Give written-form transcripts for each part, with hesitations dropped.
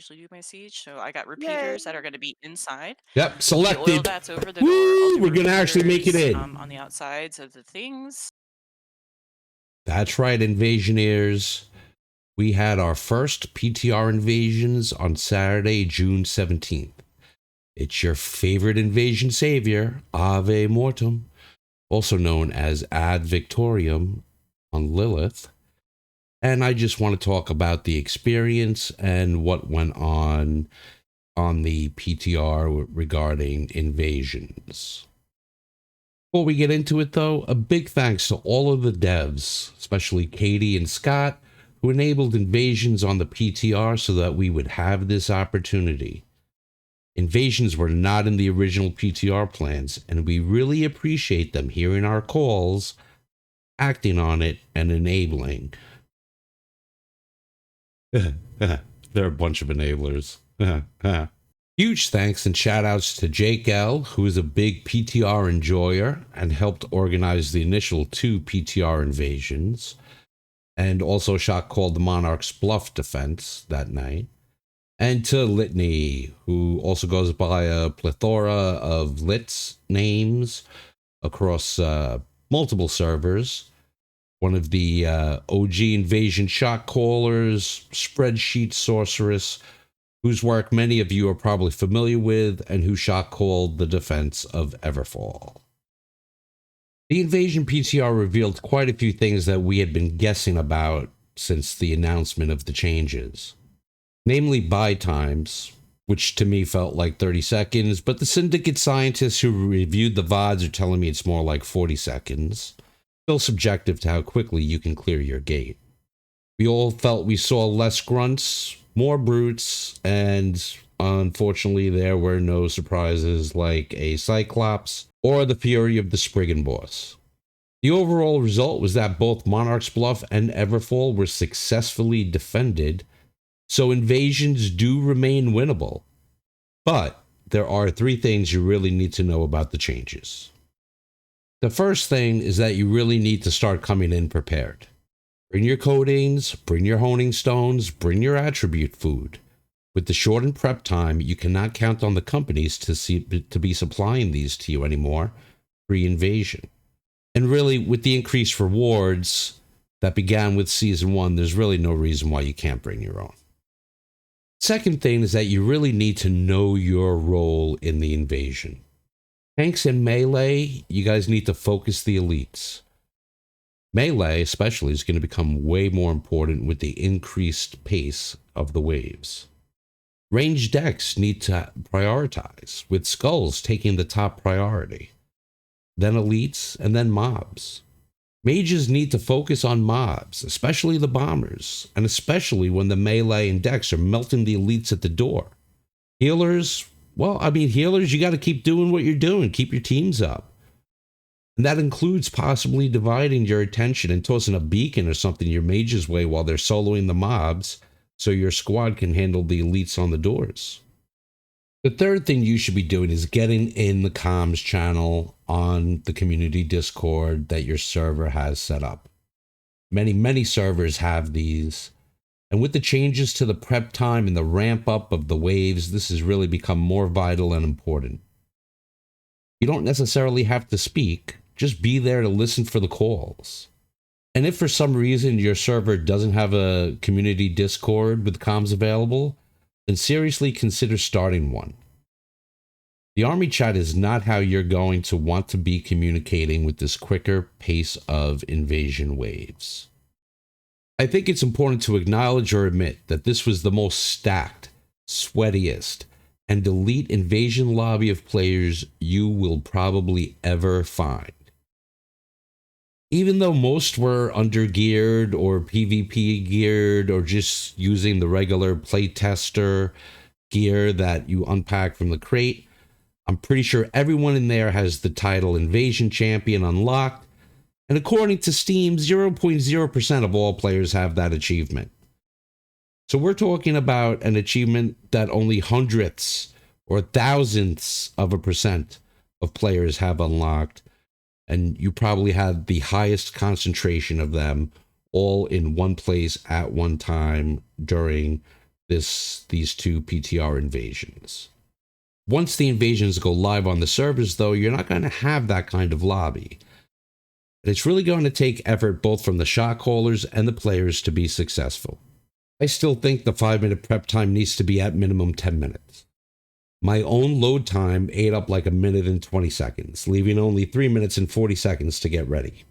usually do my siege. So I got repeaters that Yay. are going to be inside. Yep, The oil selected. that's over the door, I'll Woo! do We're gonna actually make it repeaters in. on the outsides of the things. That's right, Invasioneers. We had our first PTR invasions on Saturday, June 17th. It's your favorite invasion savior, Ave Mortem, also known as Ad Victorium on Lilith. And I just want to talk about the experience and what went on the PTR regarding invasions. Before we get into it, though, a big thanks to all of the devs, especially Katie and Scott, who enabled invasions on the PTR so that we would have this opportunity. Invasions were not in the original PTR plans, and we really appreciate them hearing our calls, acting on it, and enabling. They're a bunch of enablers. Huge thanks and shout outs to Jake L., who is a big PTR enjoyer and helped organize the initial 2 PTR invasions, and also shot called the Monarch's Bluff defense that night. And to Litany, who also goes by a plethora of Lits names across multiple servers. One of the OG invasion shot callers, spreadsheet sorceress, whose work many of you are probably familiar with, and who shot called the defense of Everfall. The invasion PTR revealed quite a few things that we had been guessing about since the announcement of the changes. Namely buy times, which to me felt like 30 seconds, but the Syndicate scientists who reviewed the VODs are telling me it's more like 40 seconds. Still subjective to how quickly you can clear your gate. We all felt we saw less grunts, more brutes, and unfortunately there were no surprises like a Cyclops or the fury of the Spriggan boss. The overall result was that both Monarch's Bluff and Everfall were successfully defended, so invasions do remain winnable. But there are 3 things you really need to know about the changes. The first thing is that you really need to start coming in prepared. Bring your codeines, bring your honing stones, bring your attribute food. With the shortened prep time, you cannot count on the companies to be supplying these to you anymore pre-invasion. And really, with the increased rewards that began with Season 1, there's really no reason why you can't bring your own. Second thing is that you really need to know your role in the invasion. Tanks and melee, you guys need to focus the elites. Melee, especially, is going to become way more important with the increased pace of the waves. Ranged decks need to prioritize, with skulls taking the top priority. Then elites, and then mobs. Mages need to focus on mobs, especially the bombers, and especially when the melee and decks are melting the elites at the door. Healers, healers, you got to keep doing what you're doing, keep your teams up. And that includes possibly dividing your attention and tossing a beacon or something your mage's way while they're soloing the mobs, so your squad can handle the elites on the doors. The third thing you should be doing is getting in the comms channel on the community Discord that your server has set up. Many servers have these, and with the changes to the prep time and the ramp up of the waves, this has really become more vital and important. You don't necessarily have to speak, just be there to listen for the calls. And if for some reason your server doesn't have a community Discord with comms available, then seriously consider starting one. The army chat is not how you're going to want to be communicating with this quicker pace of invasion waves. I think it's important to acknowledge or admit that this was the most stacked, sweatiest, and elite invasion lobby of players you will probably ever find. Even though most were under-geared or PvP geared or just using the regular playtester gear that you unpack from the crate, I'm pretty sure everyone in there has the title Invasion Champion unlocked, and according to Steam, 0.0% of all players have that achievement. So we're talking about an achievement that only hundredths or thousandths of a percent of players have unlocked, and you probably had the highest concentration of them all in one place at one time during these two PTR invasions. Once the invasions go live on the servers, though, you're not going to have that kind of lobby. And it's really going to take effort both from the shot callers and the players to be successful. I still think the 5-minute prep time needs to be at minimum 10 minutes. My own load time ate up like 1 minute and 20 seconds, leaving only 3 minutes and 40 seconds to get ready.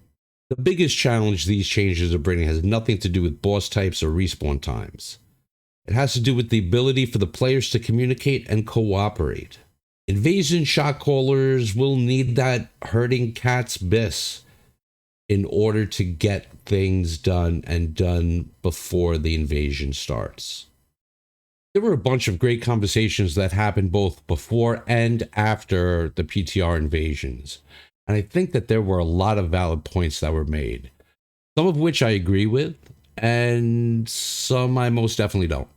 The biggest challenge these changes are bringing has nothing to do with boss types or respawn times. It has to do with the ability for the players to communicate and cooperate. Invasion shot callers will need that herding cat's bis in order to get things done and done before the invasion starts. There were a bunch of great conversations that happened both before and after the PTR invasions, and I think that there were a lot of valid points that were made, some of which I agree with, and some I most definitely don't.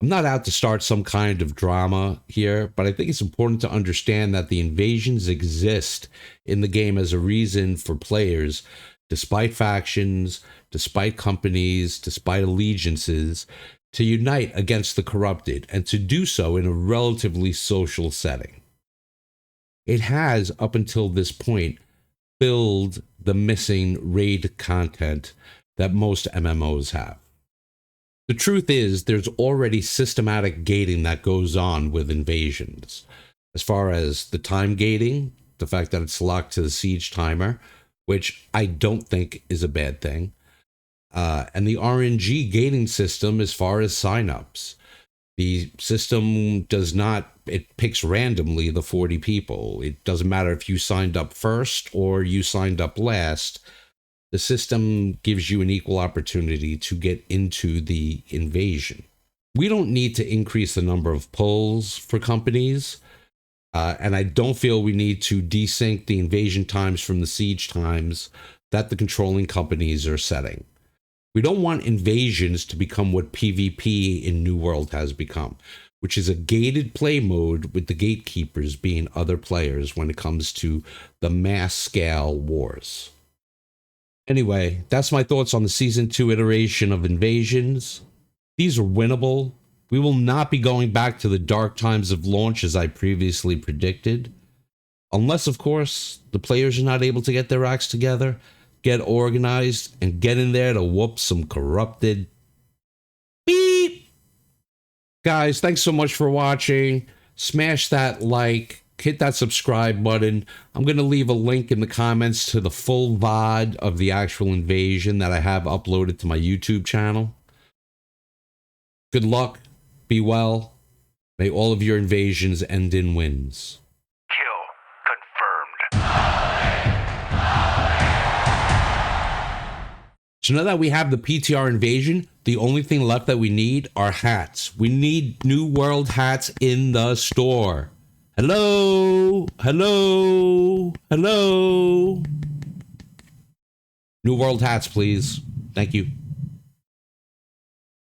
I'm not out to start some kind of drama here, but I think it's important to understand that the invasions exist in the game as a reason for players, despite factions, despite companies, despite allegiances, to unite against the corrupted, and to do so in a relatively social setting. It has, up until this point, filled the missing raid content that most MMOs have. The truth is, there's already systematic gating that goes on with invasions. As far as the time gating, the fact that it's locked to the siege timer, which I don't think is a bad thing, and the RNG gating system as far as signups. The system does not, it picks randomly the 40 people. It doesn't matter if you signed up first or you signed up last. The system gives you an equal opportunity to get into the invasion. We don't need to increase the number of polls for companies, and I don't feel we need to desync the invasion times from the siege times that the controlling companies are setting. We don't want invasions to become what PvP in New World has become, which is a gated play mode with the gatekeepers being other players when it comes to the mass scale wars. Anyway, that's my thoughts on the Season 2 iteration of Invasions. These are winnable. We will not be going back to the dark times of launch as I previously predicted. Unless, of course, the players are not able to get their acts together, get organized, and get in there to whoop some corrupted beep. Guys, thanks so much for watching. Smash that like. Hit that subscribe button. I'm going to leave a link in the comments to the full VOD of the actual invasion that I have uploaded to my YouTube channel. Good luck. Be well. May all of your invasions end in wins. Kill confirmed. So now that we have the PTR invasion, the only thing left that we need are hats. We need New World hats in the store. Hello, hello, hello. New World hats, please. Thank you.